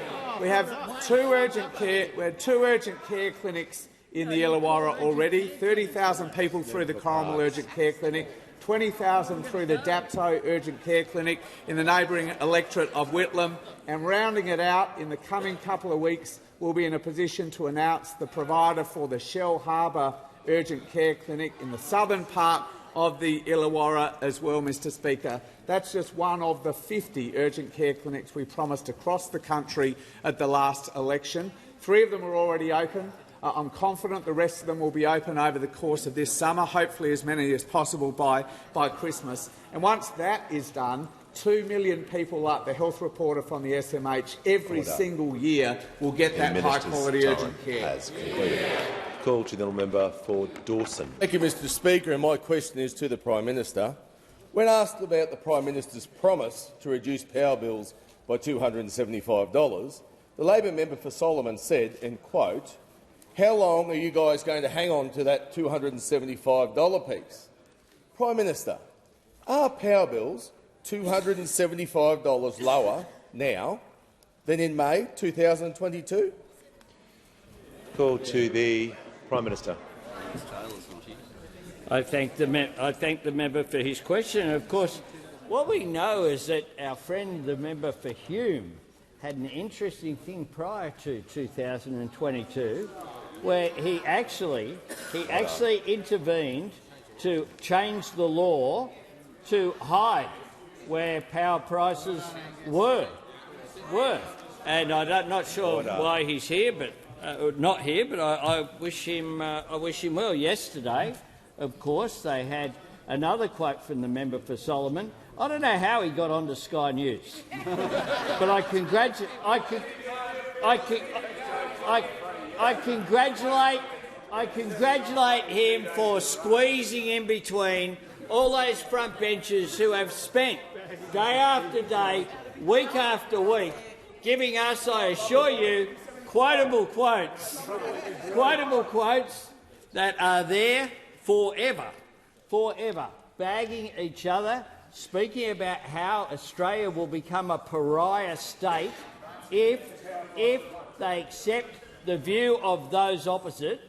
two urgent care clinics in the Illawarra already. 30,000 people through the Corrimal Urgent Care Clinic, 20,000 through the Dapto Urgent Care Clinic in the neighbouring electorate of Whitlam, and rounding it out in the coming couple of weeks, we'll be in a position to announce the provider for the Shell Harbour Urgent Care Clinic in the southern part of the Illawarra as well, Mr Speaker. That's just one of the 50 urgent care clinics we promised across the country at the last election. 3 of them are already open. I'm confident the rest of them will be open over the course of this summer, hopefully as many as possible by Christmas. And once that is done, 2 million people, like the health reporter from the SMH, every single year will get that high-quality urgent care. Call to the member for Dawson. Thank you, Mr Speaker, and my question is to the Prime Minister. When asked about the Prime Minister's promise to reduce power bills by $275, the Labor member for Solomon said, and quote, "How long are you guys going to hang on to that $275 piece?" Prime Minister, are power bills $275 lower now than in May 2022? Call to the Prime Minister. I thank the member for his question. Of course, what we know is that our friend, the member for Hume, had an interesting thing prior to 2022, where he actually intervened to change the law to hide where power prices were. And I'm not sure why he's here, but not here, but I wish him well. Yesterday, of course, they had another quote from the member for Solomon. I don't know how he got onto Sky News, but I congratulate him for squeezing in between all those front benchers who have spent day after day, week after week, giving us, I assure you, quotable quotes that are there forever, bagging each other, speaking about how Australia will become a pariah state if they accept the view of those opposite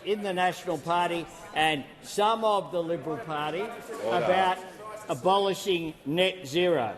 in the National Party and some of the Liberal Party about abolishing net zero,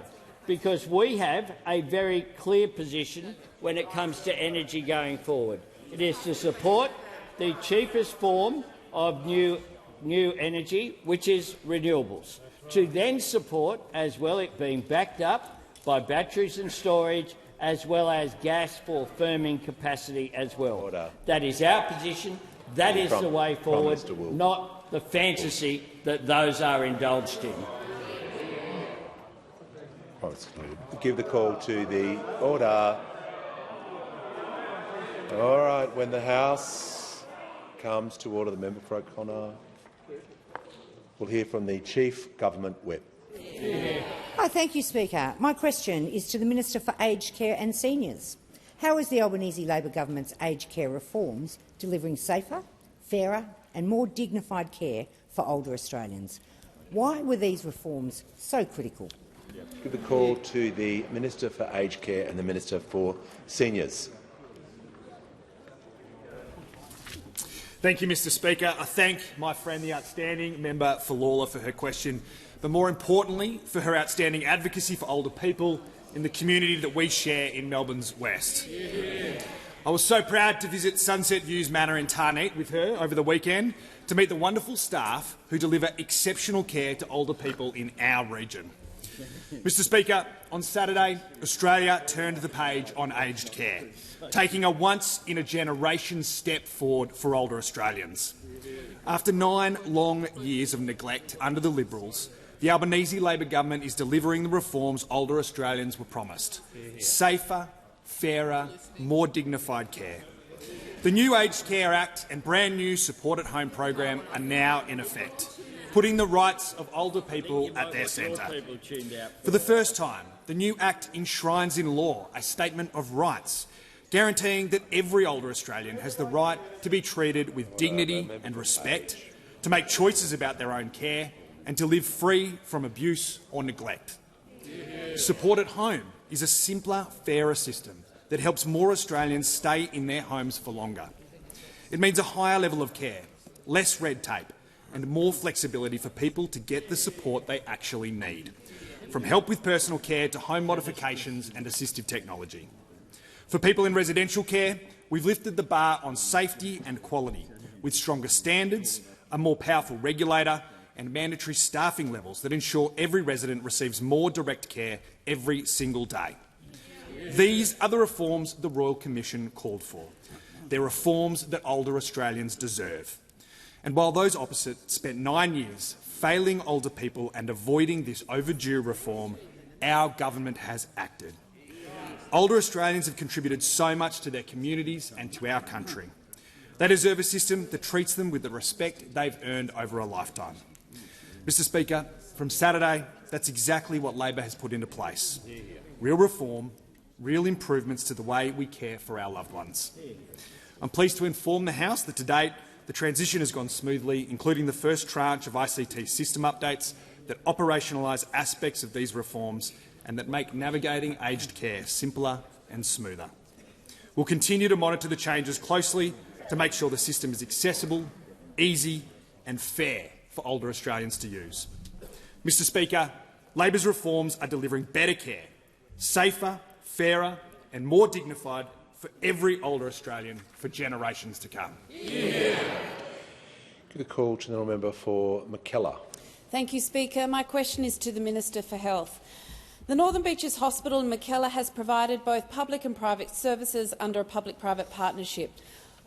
because we have a very clear position when it comes to energy going forward. It is to support the cheapest form of new energy, which is renewables, to then support as well it being backed up by batteries and storage, as well as gas for firming capacity as well. Order. That is our position. That is the way forward, not the fantasy that those are indulged in. Give the call to the order. All right, when the House comes to order, the member for O'Connor. We'll hear from the Chief Government Whip. Thank you, Speaker. My question is to the Minister for Aged Care and Seniors. How is the Albanese Labor government's aged care reforms delivering safer, fairer and more dignified care for older Australians? Why were these reforms so critical? Give the call to the Minister for Aged Care and the Minister for Seniors. Thank you, Mr Speaker. I thank my friend, the outstanding member for Lawler, for her question, but more importantly for her outstanding advocacy for older people in the community that we share in Melbourne's West. I was so proud to visit Sunset Views Manor in Tarneet with her over the weekend to meet the wonderful staff who deliver exceptional care to older people in our region. Mr Speaker, on Saturday, Australia turned the page on aged care, taking a once-in-a-generation step forward for older Australians. After 9 long years of neglect under the Liberals, the Albanese Labor government is delivering the reforms older Australians were promised: safer, fairer, more dignified care. The new Aged Care Act and brand new Support at Home program are now in effect, putting the rights of older people at their centre. For the first time, the new Act enshrines in law a statement of rights, guaranteeing that every older Australian has the right to be treated with dignity and respect, to make choices about their own care and to live free from abuse or neglect. Support at Home is a simpler, fairer system that helps more Australians stay in their homes for longer. It means a higher level of care, less red tape and more flexibility for people to get the support they actually need, from help with personal care to home modifications and assistive technology. For people in residential care, we've lifted the bar on safety and quality, with stronger standards, a more powerful regulator and mandatory staffing levels that ensure every resident receives more direct care every single day. These are the reforms the Royal Commission called for. They're reforms that older Australians deserve. And while those opposite spent 9 years failing older people and avoiding this overdue reform, our government has acted. Older Australians have contributed so much to their communities and to our country. They deserve a system that treats them with the respect they've earned over a lifetime. Mr Speaker, from Saturday, that's exactly what Labor has put into place. Real reform, real improvements to the way we care for our loved ones. I'm pleased to inform the House that to date the transition has gone smoothly, including the first tranche of ICT system updates that operationalise aspects of these reforms and that make navigating aged care simpler and smoother. We'll continue to monitor the changes closely to make sure the system is accessible, easy and fair for older Australians to use. Mr Speaker, Labor's reforms are delivering better care, safer, fairer and more dignified for every older Australian for generations to come. Give the call to the member for McKellar. Thank you, Speaker. My question is to the Minister for Health. The Northern Beaches Hospital in Mackellar has provided both public and private services under a public-private partnership.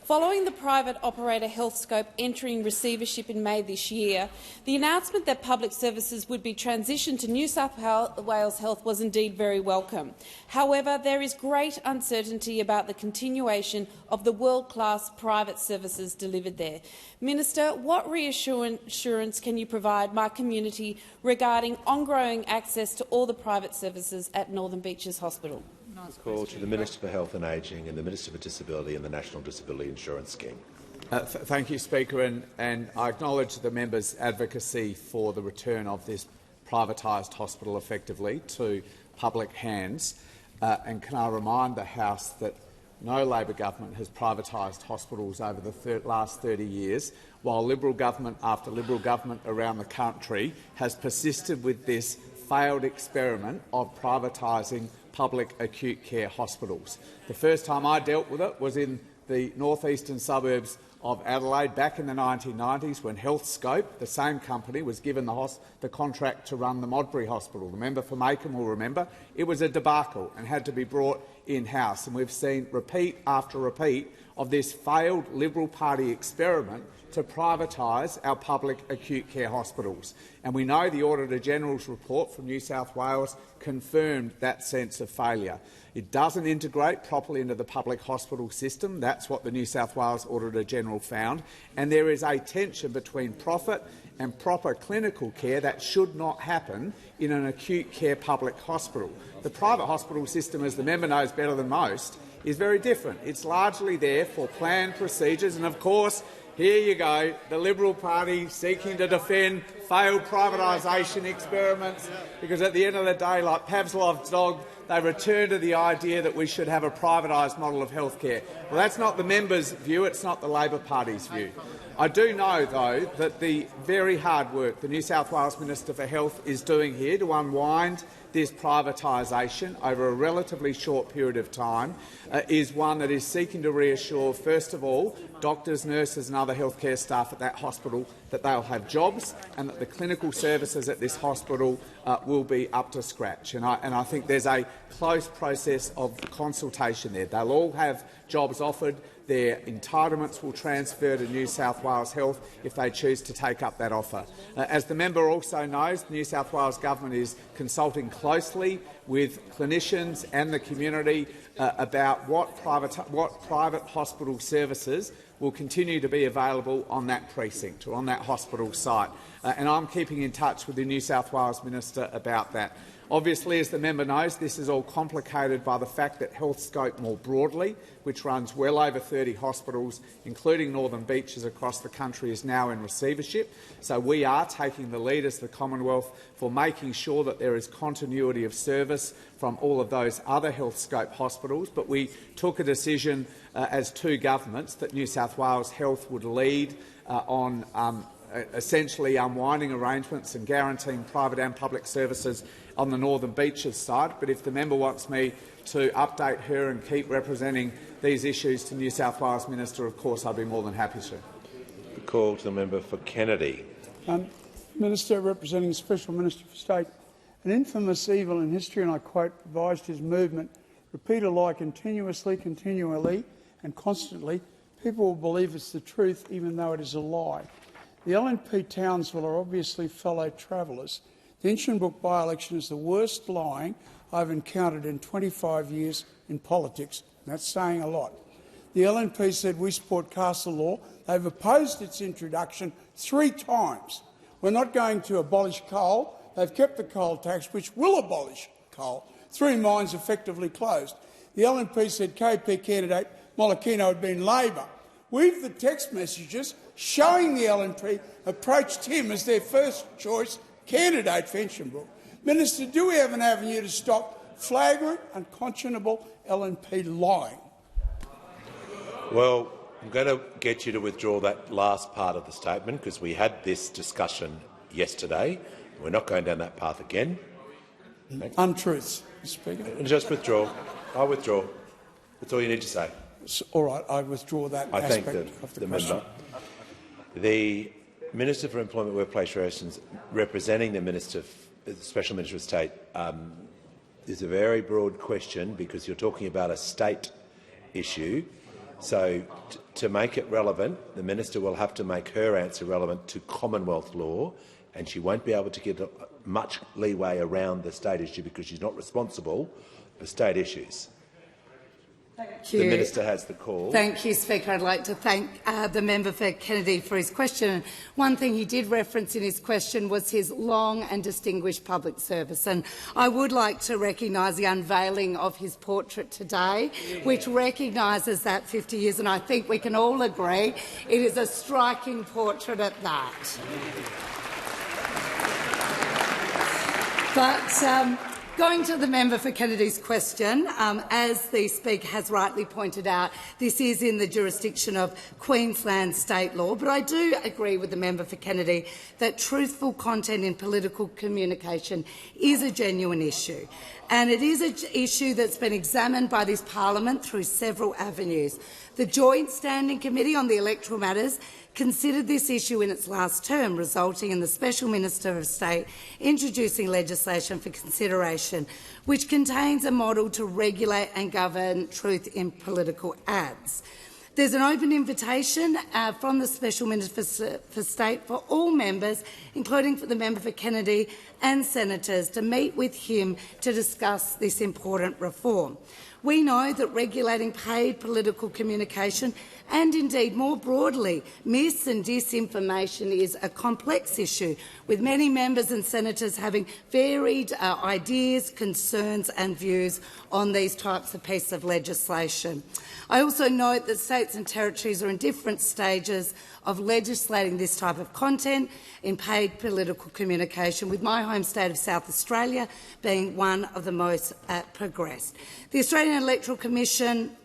Following the private operator Healthscope entering receivership in May this year, the announcement that public services would be transitioned to New South Wales Health was indeed very welcome. However, there is great uncertainty about the continuation of the world-class private services delivered there. Minister, what reassurance can you provide my community regarding ongoing access to all the private services at Northern Beaches Hospital? Call to the Minister for Health and Ageing and the Minister for Disability and the National Disability Insurance Scheme. Thank you, Speaker, and I acknowledge the member's advocacy for the return of this privatised hospital effectively to public hands. And can I remind the House that no Labor government has privatised hospitals over the last 30 years, while Liberal government after Liberal government around the country has persisted with this failed experiment of privatising public acute care hospitals. The first time I dealt with it was in the northeastern suburbs of Adelaide back in the 1990s when Healthscope, the same company, was given the contract to run the Modbury Hospital. The member for Macon will remember it was a debacle and had to be brought in-house. And we've seen repeat after repeat of this failed Liberal Party experiment to privatise our public acute care hospitals. And we know the Auditor-General's report from New South Wales confirmed that sense of failure. It doesn't integrate properly into the public hospital system. That's what the New South Wales Auditor-General found. And there is a tension between profit and proper clinical care that should not happen in an acute care public hospital. The private hospital system, as the member knows better than most, is very different. It's largely there for planned procedures, and of course, here you go, the Liberal Party seeking to defend failed privatisation experiments, because at the end of the day, like Pavlov's dog, they return to the idea that we should have a privatised model of healthcare. Well, that's not the member's view, it's not the Labor Party's view. I do know, though, that the very hard work the New South Wales Minister for Health is doing here to unwind this privatisation over a relatively short period of time is one that is seeking to reassure, first of all, doctors, nurses and other healthcare staff at that hospital that they'll have jobs and that the clinical services at this hospital will be up to scratch. And I think there's a close process of consultation there. They'll all have jobs offered. Their entitlements will transfer to New South Wales Health if they choose to take up that offer. As the member also knows, the New South Wales Government is consulting closely with clinicians and the community about what private hospital services will continue to be available on that precinct or on that hospital site. And I'm keeping in touch with the New South Wales Minister about that. Obviously, as the member knows, this is all complicated by the fact that Healthscope more broadly, which runs well over 30 hospitals, including Northern Beaches across the country, is now in receivership. So we are taking the lead as the Commonwealth for making sure that there is continuity of service from all of those other Healthscope hospitals. But we took a decision as two governments that New South Wales Health would lead on essentially unwinding arrangements and guaranteeing private and public services on the Northern Beaches side. But if the member wants me to update her and keep representing these issues to New South Wales Minister, of course I'd be more than happy to. The call to the member for Kennedy. Minister representing Special Minister for State. An infamous evil in history, and I quote, advised his movement, repeat a lie continuously, continually and constantly. People will believe it's the truth even though it is a lie. The LNP Townsville are obviously fellow travellers. The Hinchinbrook by-election is the worst lying I've encountered in 25 years in politics. That's saying a lot. The LNP said we support castle law. They've opposed its introduction 3 times. We're not going to abolish coal. They've kept the coal tax, which will abolish coal. 3 mines effectively closed. The LNP said KP candidate Molokino had been Labor. We've the text messages showing the LNP approached him as their first choice candidate for Hinchinbrook. Minister, do we have an avenue to stop flagrant, unconscionable LNP lying? Well, I'm going to get you to withdraw that last part of the statement because we had this discussion yesterday. We're not going down that path again. Untruths, Mr. Speaker. Just withdraw. I withdraw. That's all you need to say. All right, I withdraw that aspect of the question. Member. The Minister for Employment, Workplace Relations, representing the Special Minister of State, is a very broad question because you're talking about a state issue. So to make it relevant, the minister will have to make her answer relevant to Commonwealth law, and she won't be able to get much leeway around the state issue because she's not responsible for state issues. Thank you. The minister has the call. Thank you, Speaker. I'd like to thank the member for Kennedy for his question. One thing he did reference in his question was his long and distinguished public service, and I would like to recognise the unveiling of his portrait today, which recognises that 50 years, and I think we can all agree it is a striking portrait at that. But going to the member for Kennedy's question, as the Speaker has rightly pointed out, this is in the jurisdiction of Queensland state law, but I do agree with the member for Kennedy that truthful content in political communication is a genuine issue, and it is an issue that's been examined by this parliament through several avenues. The Joint Standing Committee on the Electoral Matters considered this issue in its last term, resulting in the Special Minister of State introducing legislation for consideration, which contains a model to regulate and govern truth in political ads. There's an open invitation from the Special Minister for State for all members, including for the member for Kennedy and senators, to meet with him to discuss this important reform. We know that regulating paid political communication and indeed more broadly mis- and disinformation is a complex issue, with many members and senators having varied ideas, concerns and views on these types of pieces of legislation. I also note that states and territories are in different stages of legislating this type of content in paid political communication, with my home state of South Australia being one of the most progressed. The Australian Electoral Commission,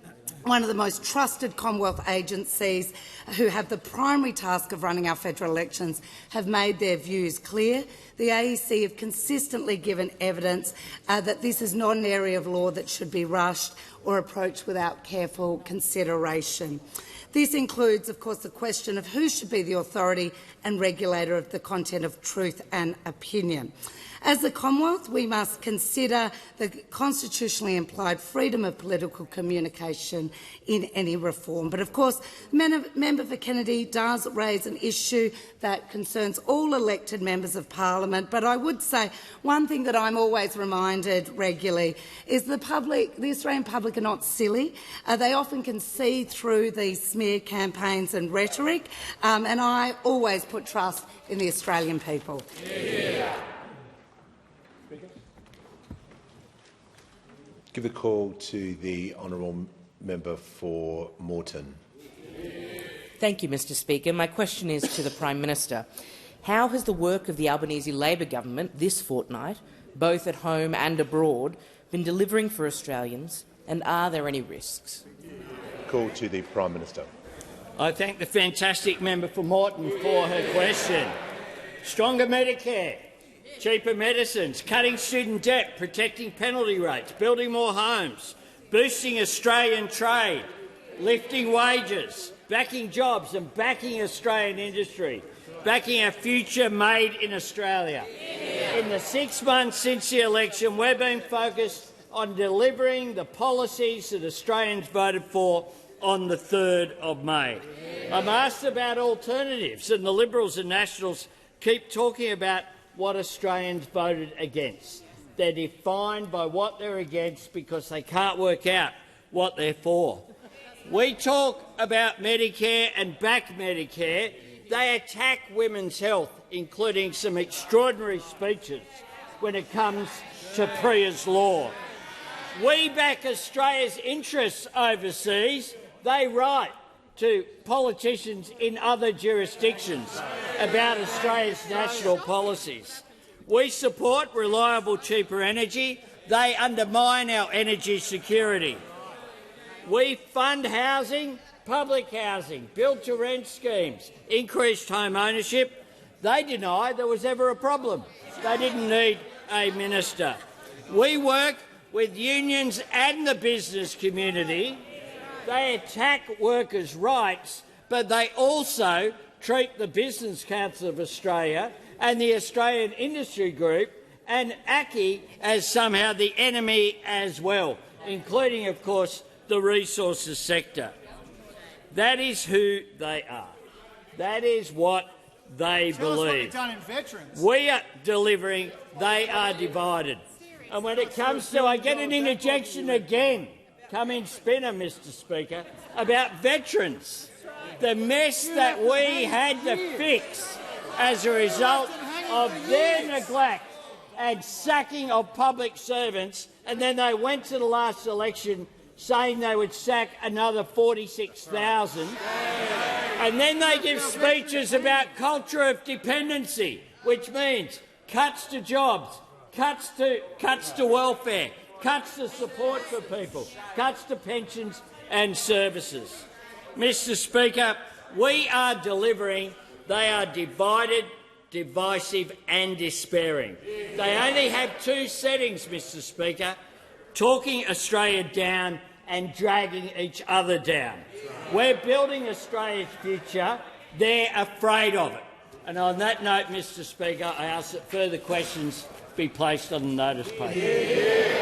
one of the most trusted Commonwealth agencies who have the primary task of running our federal elections, have made their views clear. The AEC have consistently given evidence that this is not an area of law that should be rushed or approached without careful consideration. This includes, of course, the question of who should be the authority and regulator of the content of truth and opinion. As the Commonwealth, we must consider the constitutionally implied freedom of political communication in any reform. But of course, member for Kennedy does raise an issue that concerns all elected members of Parliament. But I would say one thing that I'm always reminded regularly is the Australian public are not silly. They often can see through these smear campaigns and rhetoric, and I always put trust in the Australian people. Yeah. Give a call to the honourable member for Moreton. Thank you, Mr Speaker. My question is to the Prime Minister. How has the work of the Albanese Labor government this fortnight, both at home and abroad, been delivering for Australians, and are there any risks? Call to the Prime Minister. I thank the fantastic member for Moreton for her question. Stronger Medicare, cheaper medicines, cutting student debt, protecting penalty rates, building more homes, boosting Australian trade, lifting wages, backing jobs and backing Australian industry, backing our future made in Australia. In the 6 months since the election, we've been focused on delivering the policies that Australians voted for on the 3rd of May. I'm asked about alternatives, and the Liberals and Nationals keep talking about what Australians voted against. They're defined by what they're against because they can't work out what they're for. We talk about Medicare and back Medicare. They attack women's health, including some extraordinary speeches when it comes to Priya's law. We back Australia's interests overseas. They write to politicians in other jurisdictions about Australia's national policies. We support reliable, cheaper energy. They undermine our energy security. We fund housing, public housing, build-to-rent schemes, increased home ownership. They deny there was ever a problem. They didn't need a minister. We work with unions and the business community. They attack workers' rights, but they also treat the Business Council of Australia and the Australian Industry Group and ACCI as somehow the enemy as well, including, of course, the resources sector. That is who they are. That is what they believe. Tell us what you've done in veterans. We are delivering, they are divided. And when it comes to, I get an interjection again, come in spinner, Mr Speaker, about veterans. The mess that we had to fix as a result of their neglect and sacking of public servants, and then they went to the last election saying they would sack another 46,000, and then they give speeches about culture of dependency, which means cuts to jobs, cuts to welfare, cuts to support for people, cuts to pensions and services. Mr Speaker, we are delivering. They are divided, divisive and despairing. They only have two settings, Mr Speaker, talking Australia down and dragging each other down. We're building Australia's future. They're afraid of it. And on that note, Mr Speaker, I ask that further questions be placed on the notice paper.